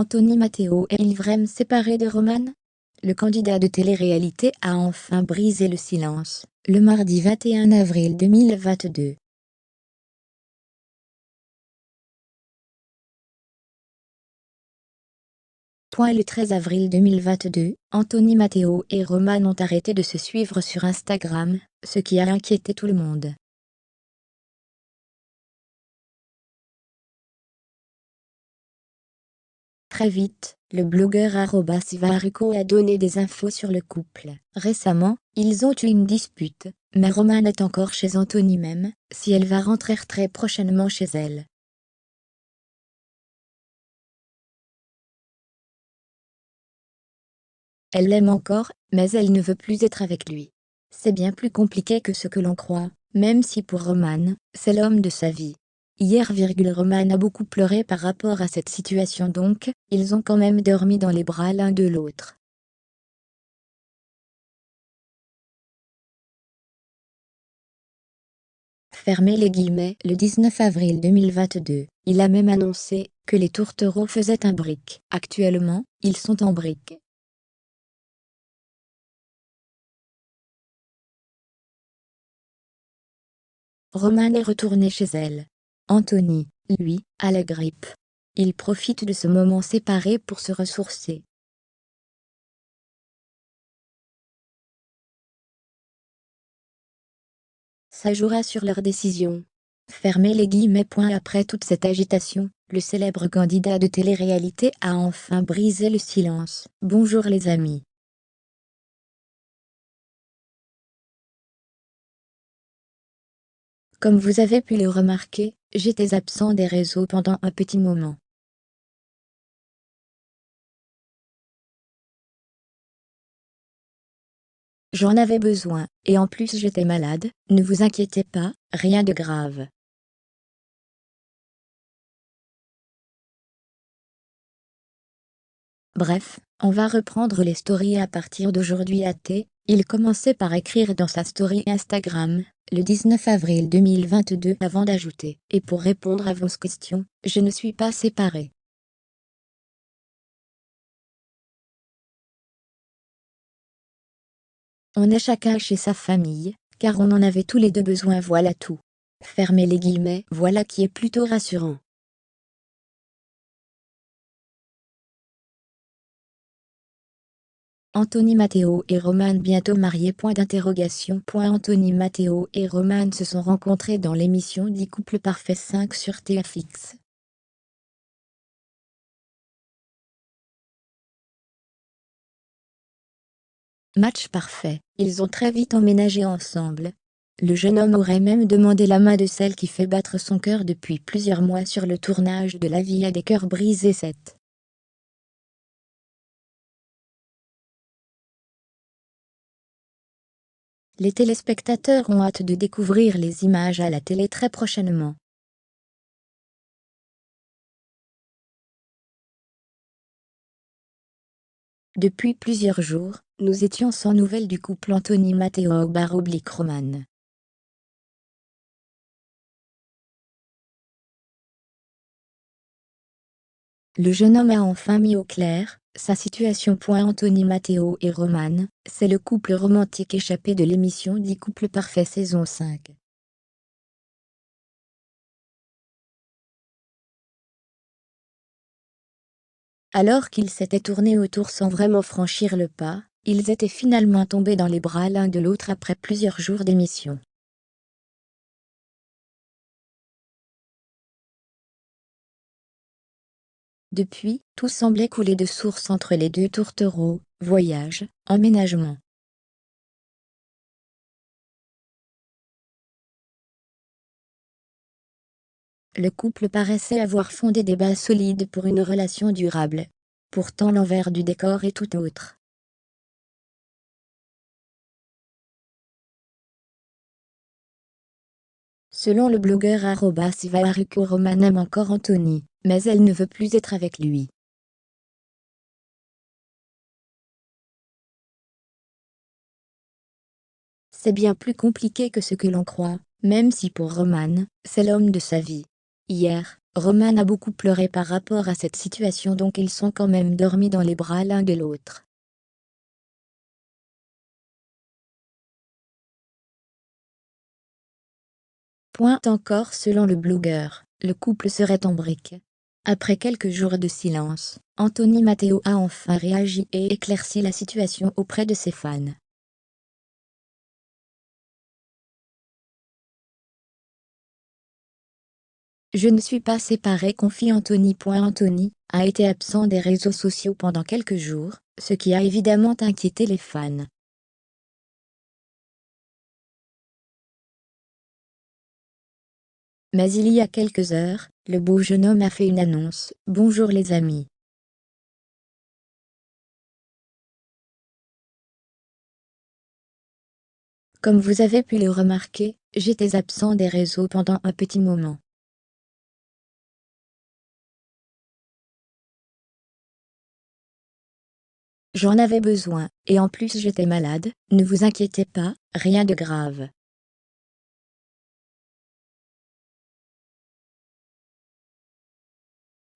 Anthony Matteo est-il vraiment séparé de Roman? Le candidat de télé-réalité a enfin brisé le silence, le mardi 21 avril 2022. Le 13 avril 2022, Anthony Matteo et Roman ont arrêté de se suivre sur Instagram, ce qui a inquiété tout le monde. Très vite, le blogueur @ivaruko a donné des infos sur le couple. Récemment, ils ont eu une dispute, mais Roman est encore chez Anthony même, si elle va rentrer très prochainement chez elle. Elle l'aime encore, mais elle ne veut plus être avec lui. C'est bien plus compliqué que ce que l'on croit, même si pour Roman, c'est l'homme de sa vie. Hier, Roman a beaucoup pleuré par rapport à cette situation donc, ils ont quand même dormi dans les bras l'un de l'autre. Fermez les guillemets. Le 19 avril 2022, il a même annoncé que les tourtereaux faisaient un brick. Actuellement, ils sont en brick. Roman est retourné chez elle. Anthony, lui, a la grippe. Il profite de ce moment séparé pour se ressourcer. Ça jouera sur leur décision. Fermez les guillemets. Après toute cette agitation, le célèbre candidat de télé-réalité a enfin brisé le silence. Bonjour les amis. Comme vous avez pu le remarquer, j'étais absent des réseaux pendant un petit moment. J'en avais besoin, et en plus j'étais malade, ne vous inquiétez pas, rien de grave. Bref, on va reprendre les stories à partir d'aujourd'hui. Il commençait par écrire dans sa story Instagram, le 19 avril 2022 avant d'ajouter « Et pour répondre à vos questions, je ne suis pas séparé. » On est chacun chez sa famille, car on en avait tous les deux besoin, voilà tout. Fermez les guillemets. Voilà qui est plutôt rassurant. Anthony Matteo et Roman bientôt mariés. Anthony Matteo et Roman se sont rencontrés dans l'émission 10 couples parfaits 5 sur TFX. Match parfait, ils ont très vite emménagé ensemble. Le jeune homme aurait même demandé la main de celle qui fait battre son cœur depuis plusieurs mois sur le tournage de La vie à des cœurs brisés 7. Les téléspectateurs ont hâte de découvrir les images à la télé très prochainement. Depuis plusieurs jours, nous étions sans nouvelles du couple Anthony Matteo/Roman. Le jeune homme a enfin mis au clair sa situation. Anthony Matteo et Roman, c'est le couple romantique échappé de l'émission 10 couples parfaits saison 5. Alors qu'ils s'étaient tournés autour sans vraiment franchir le pas, ils étaient finalement tombés dans les bras l'un de l'autre après plusieurs jours d'émission. Depuis, tout semblait couler de source entre les deux tourtereaux, voyage, emménagement. Le couple paraissait avoir fondé des bases solides pour une relation durable. Pourtant l'envers du décor est tout autre. Selon le blogueur @ivaruko, Roman aime encore Anthony, mais elle ne veut plus être avec lui. C'est bien plus compliqué que ce que l'on croit, même si pour Roman, c'est l'homme de sa vie. Hier, Roman a beaucoup pleuré par rapport à cette situation, donc ils sont quand même dormis dans les bras l'un de l'autre. Point encore, selon le blogueur, le couple serait en brique. Après quelques jours de silence, Anthony Matteo a enfin réagi et éclairci la situation auprès de ses fans. Je ne suis pas séparé, confie Anthony. Anthony a été absent des réseaux sociaux pendant quelques jours, ce qui a évidemment inquiété les fans. Mais il y a quelques heures, le beau jeune homme a fait une annonce. Bonjour les amis. Comme vous avez pu le remarquer, j'étais absent des réseaux pendant un petit moment. J'en avais besoin, et en plus j'étais malade, ne vous inquiétez pas, rien de grave.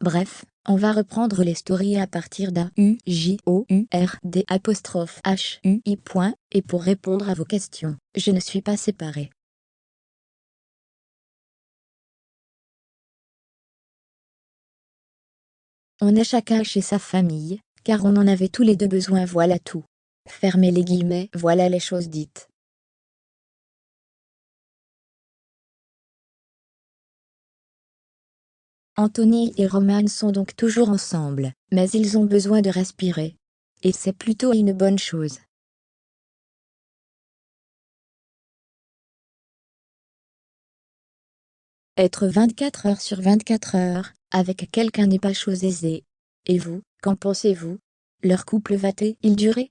Bref, on va reprendre les stories à partir d'un UJOURD''HUI. Et pour répondre à vos questions, je ne suis pas séparée. On est chacun chez sa famille, car on en avait tous les deux besoin, voilà tout. Fermez les guillemets, voilà les choses dites. Anthony et Roman sont donc toujours ensemble, mais ils ont besoin de respirer. Et c'est plutôt une bonne chose. Être 24 heures sur 24 heures, avec quelqu'un n'est pas chose aisée. Et vous, qu'en pensez-vous? Leur couple va-t-il durer?